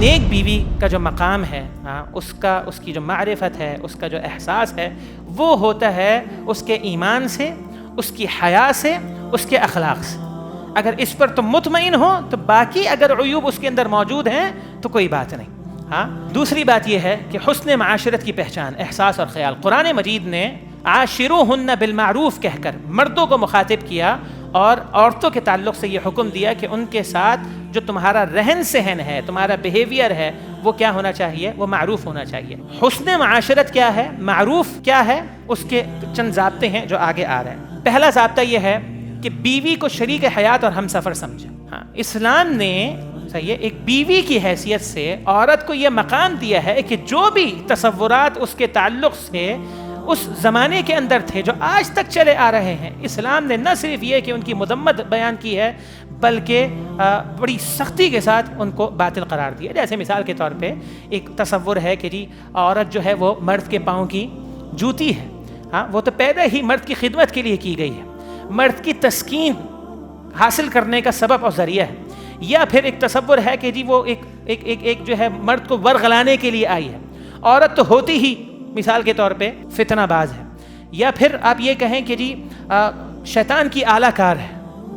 نیک بیوی کا جو مقام ہے اس کی جو معرفت ہے، اس کا جو احساس ہے، وہ ہوتا ہے اس کے ایمان سے، اس کی حیا سے، اس کے اخلاق سے۔ اگر اس پر تم مطمئن ہو تو باقی اگر عیوب اس کے اندر موجود ہیں تو کوئی بات نہیں۔ دوسری بات یہ ہے کہ حسن معاشرت کی پہچان، احساس اور خیال۔ قرآن مجید نے عاشروہن بالمعروف کہہ کر مردوں کو مخاطب کیا اور عورتوں کے تعلق سے یہ حکم دیا کہ ان کے ساتھ جو تمہارا رہن سہن ہے، تمہارا بیہیویئر ہے، وہ کیا ہونا چاہیے؟ وہ معروف ہونا چاہیے۔ حسن معاشرت کیا ہے، معروف کیا ہے، اس کے چند ضابطے ہیں جو آگے آ رہے ہیں۔ پہلا ضابطہ یہ ہے کہ بیوی کو شریک حیات اور ہم سفر سمجھے۔ اسلام نے ایک بیوی کی حیثیت سے عورت کو یہ مقام دیا ہے کہ جو بھی تصورات اس کے تعلق سے اس زمانے کے اندر تھے جو آج تک چلے آ رہے ہیں، اسلام نے نہ صرف یہ کہ ان کی مذمت بیان کی ہے بلکہ بڑی سختی کے ساتھ ان کو باطل قرار دیا۔ جیسے مثال کے طور پہ ایک تصور ہے کہ جی عورت جو ہے وہ مرد کے پاؤں کی جوتی ہے، وہ تو پیدا ہی مرد کی خدمت کے لیے کی گئی ہے، مرد کی تسکین حاصل کرنے کا سبب اور ذریعہ ہے۔ یا پھر ایک تصور ہے کہ جی وہ ایک جو ہے مرد کو ورغلانے کے لیے آئی ہے، عورت تو ہوتی ہی مثال کے طور پہ فتنہ باز ہے۔ یا پھر آپ یہ کہیں کہ جی شیطان کی اعلیٰ کار ہے،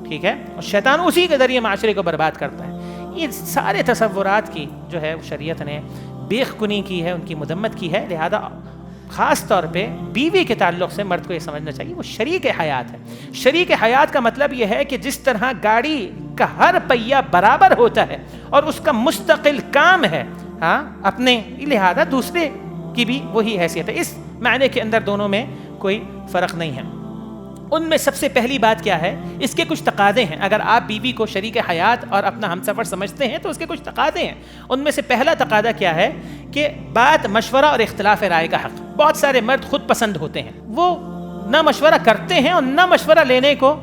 ٹھیک ہے، اور شیطان اسی کے ذریعے معاشرے کو برباد کرتا ہے۔ یہ سارے تصورات کی جو ہے شریعت نے بیخ کنی کی ہے، ان کی مذمت کی ہے۔ لہذا خاص طور پہ بیوی کے تعلق سے مرد کو یہ سمجھنا چاہیے وہ شریک حیات ہے۔ شریک حیات کا مطلب یہ ہے کہ جس طرح گاڑی کا ہر پہیہ برابر ہوتا ہے اور اس کا مستقل کام ہے اپنے، لہذا دوسرے کی بھی وہی حیثیت ہے۔ اس معنی کے اندر دونوں میں کوئی فرق نہیں ہے۔ ان میں سب سے پہلی بات کیا ہے، اس کے کچھ تقاضے ہیں۔ اگر آپ بیوی کو شریک حیات اور اپنا ہمسفر سمجھتے ہیں تو اس کے کچھ تقاضے ہیں۔ ان میں سے پہلا تقاضا کیا ہے کہ بات مشورہ اور اختلاف رائے کا حق۔ بہت سارے مرد خود پسند ہوتے ہیں، وہ نہ مشورہ کرتے ہیں اور نہ مشورہ لینے کو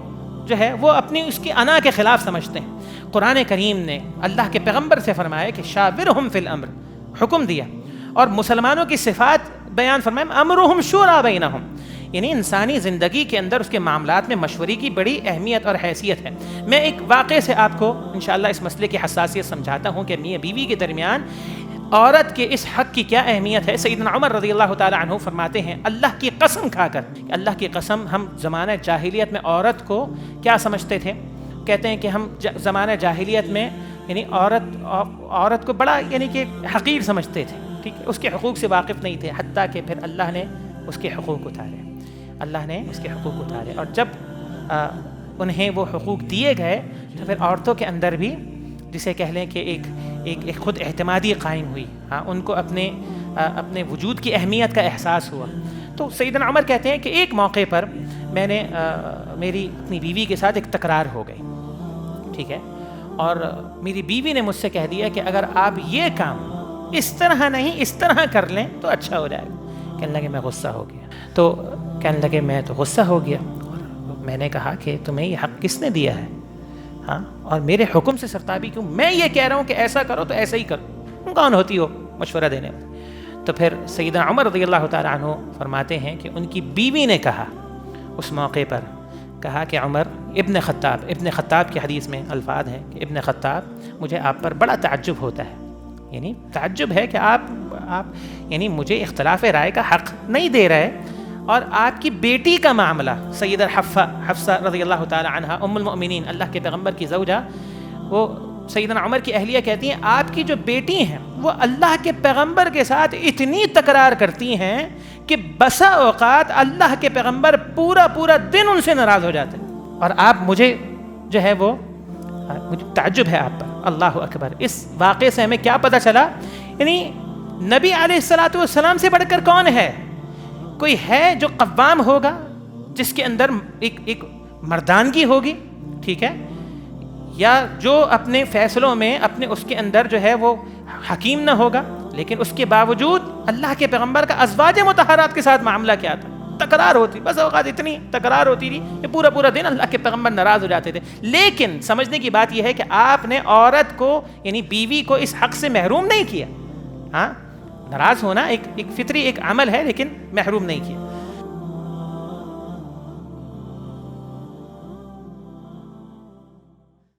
جو ہے وہ اپنی اس کی انا کے خلاف سمجھتے ہیں۔ قرآن کریم نے اللہ کے پیغمبر سے فرمایا کہ شاورہم فی الامر، حکم دیا، اور مسلمانوں کی صفات بیان فرمایا امرہم شورا بینہم، یعنی انسانی زندگی کے اندر اس کے معاملات میں مشورے کی بڑی اہمیت اور حیثیت ہے۔ میں ایک واقعے سے آپ کو انشاءاللہ اس مسئلے کی حساسیت سمجھاتا ہوں کہ میاں بیوی کے درمیان عورت کے اس حق کی کیا اہمیت ہے۔ سیدنا عمر رضی اللہ تعالی عنہ فرماتے ہیں اللہ کی قسم کھا کر، اللہ کی قسم، ہم زمانہ جاہلیت میں عورت کو کیا سمجھتے تھے؟ کہتے ہیں کہ ہم زمانہ جاہلیت میں یعنی عورت کو بڑا یعنی کہ حقیر سمجھتے تھے، ٹھیک ہے، اس کے حقوق سے واقف نہیں تھے، حتیٰ کہ پھر اللہ نے اس کے حقوق اتارے، اللہ نے اس کے حقوق اتارے، اور جب انہیں وہ حقوق دیے گئے تو پھر عورتوں کے اندر بھی جسے کہہ لیں کہ ایک خود اعتمادی قائم ہوئی، ان کو اپنے وجود کی اہمیت کا احساس ہوا۔ تو سیدنا عمر کہتے ہیں کہ ایک موقع پر میں نے میری اپنی بیوی کے ساتھ ایک تکرار ہو گئی، ٹھیک ہے، اور میری بیوی نے مجھ سے کہہ دیا کہ اگر آپ یہ کام اس طرح نہیں اس طرح کر لیں تو اچھا ہو جائے گا۔ کہنے لگے میں غصہ ہو گیا، تو کہنے لگے میں تو غصہ ہو گیا، اور میں نے کہا کہ تمہیں یہ حق کس نے دیا ہے، اور میرے حکم سے سرتابی کیوں؟ میں یہ کہہ رہا ہوں کہ ایسا کرو تو ایسا ہی کرو، تم کون ہوتی ہو مشورہ دینے والی؟ تو پھر سیدنا عمر رضی اللہ تعالیٰ عنہ فرماتے ہیں کہ ان کی بیوی نے کہا اس موقع پر، کہا کہ عمر ابن خطاب کی حدیث میں الفاظ ہیں کہ ابن خطاب مجھے آپ پر بڑا تعجب ہوتا ہے، یعنی تعجب ہے کہ آپ یعنی مجھے اختلاف رائے کا حق نہیں دے رہے، اور آپ کی بیٹی کا معاملہ، سیدہ حفصہ رضی اللہ تعالی عنہا ام المؤمنین، اللہ کے پیغمبر کی زوجہ، وہ سیدنا عمر کی اہلیہ کہتی ہیں آپ کی جو بیٹی ہیں وہ اللہ کے پیغمبر کے ساتھ اتنی تکرار کرتی ہیں کہ بسا اوقات اللہ کے پیغمبر پورا دن ان سے ناراض ہو جاتے ہیں، اور آپ مجھے جو ہے وہ مجھے تعجب ہے آپ پر۔ اللہ اکبر۔ اس واقعے سے ہمیں کیا پتہ چلا، یعنی نبی علیہ الصلوۃ والسلام سے بڑھ کر کون ہے؟ کوئی ہے جو قوام ہوگا، جس کے اندر ایک مردانگی ہوگی، ٹھیک ہے، یا جو اپنے فیصلوں میں اپنے اس کے اندر جو ہے وہ حکیم نہ ہوگا، لیکن اس کے باوجود اللہ کے پیغمبر کا ازواج مطہرات کے ساتھ معاملہ کیا تھا؟ تکرار ہوتی، بس اوقات اتنی تکرار ہوتی تھی کہ پورا دن اللہ کے پیغمبر ناراض ہو جاتے تھے۔ لیکن سمجھنے کی بات یہ ہے کہ آپ نے عورت کو یعنی بیوی کو اس حق سے محروم نہیں کیا۔ ناراض ہونا ایک فطری ایک عمل ہے، لیکن محروم نہیں کیا۔